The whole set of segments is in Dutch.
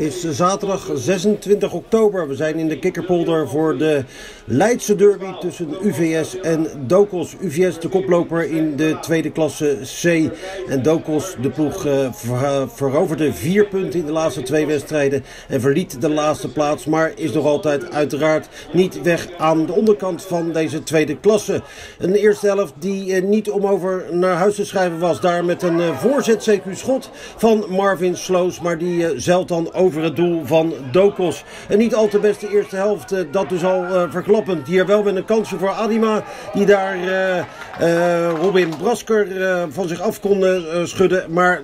is zaterdag 26 oktober. We zijn in de Kikkerpolder voor de Leidse derby tussen UVS en docos. UVS de koploper in de tweede klasse C. En docos, de ploeg, veroverde 4 punten in de laatste 2 wedstrijden. En verliet de laatste plaats, maar is nog altijd uiteraard niet weg aan de onderkant van deze tweede klasse. Een eerste helft die niet om over naar huis te schrijven was. Daar met een voorzet CQ schot van Marvin Sloos. Maar die zeilt dan over het doel van docos. Een niet al te beste eerste helft, dat dus al verklappend. Hier wel met een kansje voor Adima. Die daar Robin Brasker van zich af kon schudden. Maar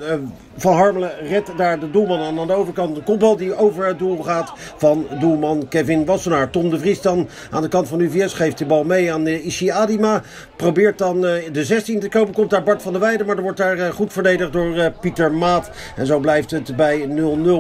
Van Harmelen redt daar de doelman aan de overkant. De kopbal die over het doel gaat van doelman Kevin Wassenaar. Tom de Vries dan aan de kant van UVS geeft de bal mee aan Ishi Adima. Probeert dan de 16 te komen. Komt daar Bart van der Weijden, maar er wordt daar goed verdedigd door Pieter Maat. En zo blijft het bij 0-0.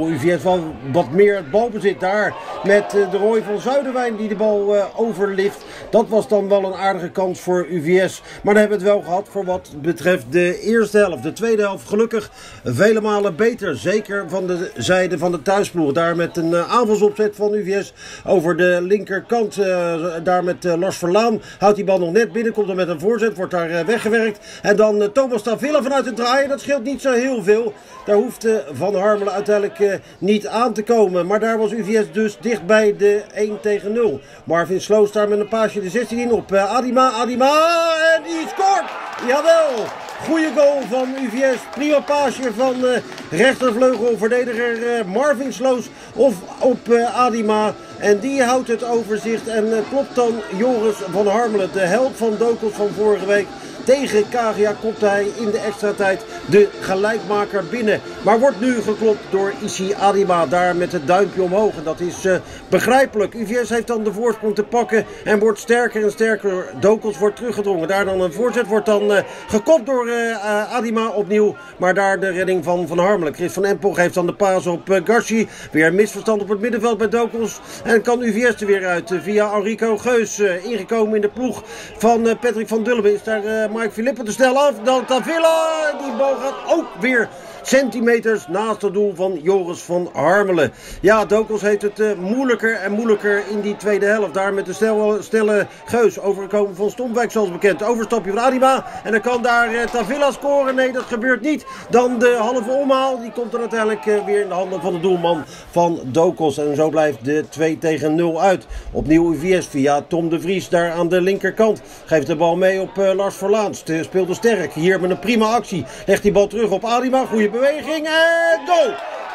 UVS wel wat meer het balbezit daar met de Roy van Zuiderwijn die de bal overlift. Dat was dan wel een aardige kans voor UVS. Maar dan hebben we het wel gehad voor wat betreft de eerste helft. De tweede helft gelukkig vele malen beter. Zeker van de zijde van de thuisploeg. Daar met een aanvalsopzet van UVS over de linkerkant. Daar met Lars Verlaan. Houdt die bal nog net binnen. Komt er met een voorzet. Wordt daar weggewerkt. En dan Thomas Tavilla vanuit het draaien. Dat scheelt niet zo heel veel. Daar hoeft Van Harmelen uiteindelijk niet aan te komen. Maar daar was UVS dus dicht bij de 1-0. Marvin Sloos daar met een paasje de 16 in op Adima. Adima en die scoort! Jawel! Goeie goal van UVS. Prima paasje van rechtervleugelverdediger Marvin Sloos op Adima. En die houdt het overzicht en klopt dan Joris van Harmelen, de held van docos van vorige week. Tegen Kagia kopt hij in de extra tijd de gelijkmaker binnen. Maar wordt nu geklopt door Ishi Adima. Daar met het duimpje omhoog. En dat is begrijpelijk. UVS heeft dan de voorsprong te pakken. En wordt sterker en sterker. Docos wordt teruggedrongen. Daar dan een voorzet. Wordt dan gekopt door Adima opnieuw. Maar daar de redding van Van Harmelen. Chris van Empel geeft dan de paas op Gashi. Weer een misverstand op het middenveld bij docos. En kan UVS er weer uit. Via Enrico Geus. Ingekomen in de ploeg van Patrick van Dullewe. Is daar Mike Philippe te snel af. Dan Tavilla. Die bal gaat ook weer centimeters naast het doel van Joris van Harmelen. Ja, docos heeft het moeilijker en moeilijker in die tweede helft. Daar met de snelle Geus overgekomen van Stompwijk zoals bekend. Overstapje van Adima. En dan kan daar Tavilla scoren. Nee, dat gebeurt niet. Dan de halve omhaal. Die komt er uiteindelijk weer in de handen van de doelman van docos. En zo blijft de 2-0 uit. Opnieuw UVS via Tom de Vries daar aan de linkerkant. Geeft de bal mee op Lars Verlaan. Speelde sterk. Hier met een prima actie. Legt die bal terug op Adima. Goeie beweging en goal!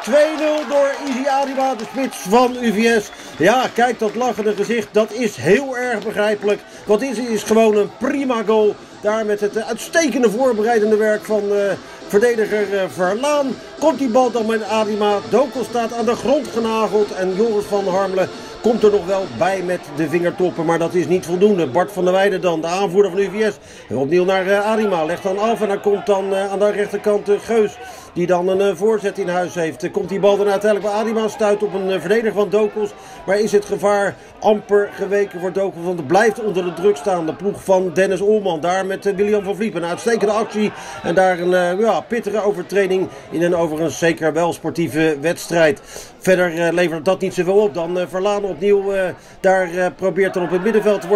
2-0 door Ishi Adima, de spits van UVS. Ja, kijk dat lachende gezicht, dat is heel erg begrijpelijk. Wat is gewoon een prima goal. Daar met het uitstekende voorbereidende werk van verdediger Verlaan. Komt die bal dan met Adima. docos staat aan de grond genageld en Joris van Harmelen komt er nog wel bij met de vingertoppen, maar dat is niet voldoende. Bart van der Weijden dan, de aanvoerder van UVS. Opnieuw naar Adima, legt dan af en dan komt dan aan de rechterkant Geus. Die dan een voorzet in huis heeft. Komt die bal dan uiteindelijk bij Adima, stuit op een verdediger van docos. Maar is het gevaar amper geweken voor docos, want het blijft onder de druk staan. De ploeg van Dennis Olman, daar met William van Vliep. Een uitstekende actie en daar een pittige overtreding in een overigens zeker wel sportieve wedstrijd. Verder levert dat niet zoveel op. Dan Verlaan opnieuw daar probeert er op het middenveld.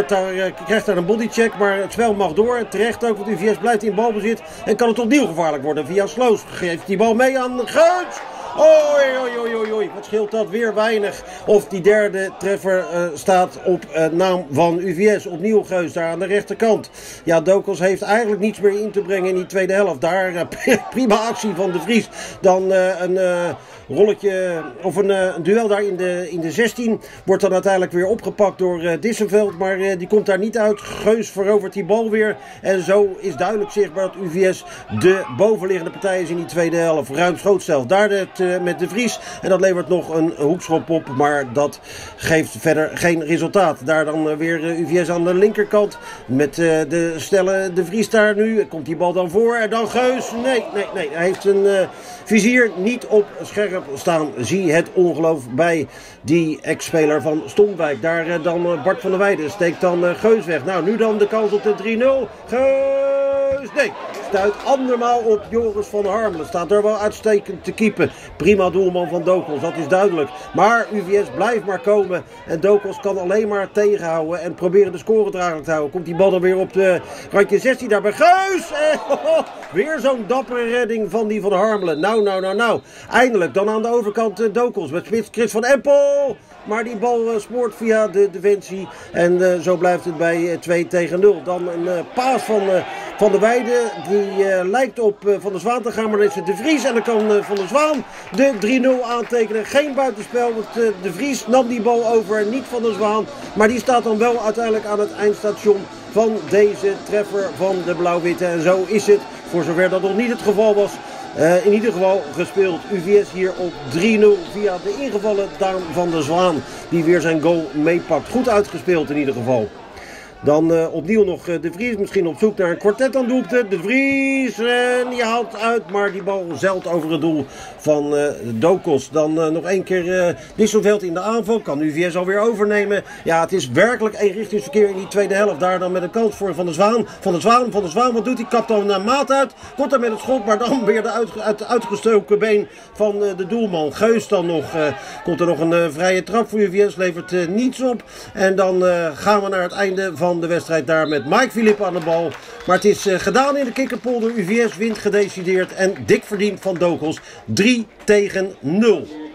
Krijgt daar een bodycheck, maar het spel mag door. Terecht ook, want UVS blijft in balbezit. En kan het opnieuw gevaarlijk worden via Sloos. Geeft die bal mee aan Geus. Oei. Wat scheelt dat weer weinig. Of die derde treffer staat op naam van UVS. Opnieuw Geus daar aan de rechterkant. Ja, docos heeft eigenlijk niets meer in te brengen in die tweede helft. Daar prima actie van de Vries. Dan een rolletje of een duel daar in de 16. Wordt dan uiteindelijk weer opgepakt door Dissenveld. Maar die komt daar niet uit. Geus verovert die bal weer. En zo is duidelijk zichtbaar dat UVS de bovenliggende partij is in die tweede helft. Ruimschoots zelf. Daar met de Vries. En dat levert nog een hoekschop op. Maar dat geeft verder geen resultaat. Daar dan weer UVS aan de linkerkant. Met de snelle de Vries daar nu. Komt die bal dan voor. En dan Geus. Nee. Hij heeft een vizier niet op scherp staan. Zie het ongeloof bij die ex-speler van Stompwijk. Daar dan Bart van der Weijden steekt dan Geus weg. Nou, nu dan de kans op de 3-0. Geus. Nee. blijft uit. Andermaal op Joris van Harmelen. Staat er wel uitstekend te keepen. Prima doelman van Docos, dat is duidelijk. Maar UVS blijft maar komen. En Docos kan alleen maar tegenhouden. En proberen de score draaglijk te houden. Komt die bal dan weer op de randje 16 daar bij Geus. Weer zo'n dappere redding van die van Harmelen. Nou. Eindelijk dan aan de overkant Docos. Met spits Chris van Empel. Maar die bal spoort via de defensie. En zo blijft het bij 2-0. Dan een paas van de Weide. Die lijkt op Van der Zwaan te gaan. Maar dan is het De Vries. En dan kan Van der Zwaan de 3-0 aantekenen. Geen buitenspel. Want De Vries nam die bal over. Niet Van der Zwaan. Maar die staat dan wel uiteindelijk aan het eindstation van deze treffer van de Blauw-Witte. En zo is het, voor zover dat nog niet het geval was, in ieder geval gespeeld. UVS hier op 3-0 via de ingevallen Daan van der Zwaan. Die weer zijn goal meepakt. Goed uitgespeeld in ieder geval. Dan opnieuw nog De Vries, misschien op zoek naar een kwartet aan doelpunten. De Vries, en die haalt uit, maar die bal zeilt over het doel van Docos. Dan nog één keer Disselveld in de aanval, kan UVS alweer overnemen. Ja, het is werkelijk eenrichtingsverkeer in die tweede helft. Daar dan met een kans voor Van der Zwaan. Van der Zwaan, wat doet hij? Kapt dan naar Maat uit. Komt er met het schot, maar dan weer uit uitgestoken been van de doelman. Geus dan nog. Komt er nog een vrije trap voor UVS, levert niets op. En dan gaan we naar het einde van de wedstrijd daar met Mike Philippe aan de bal. Maar het is gedaan in de kikkerpolder. UVS wint gedecideerd en dik verdiend van Docos. 3-0.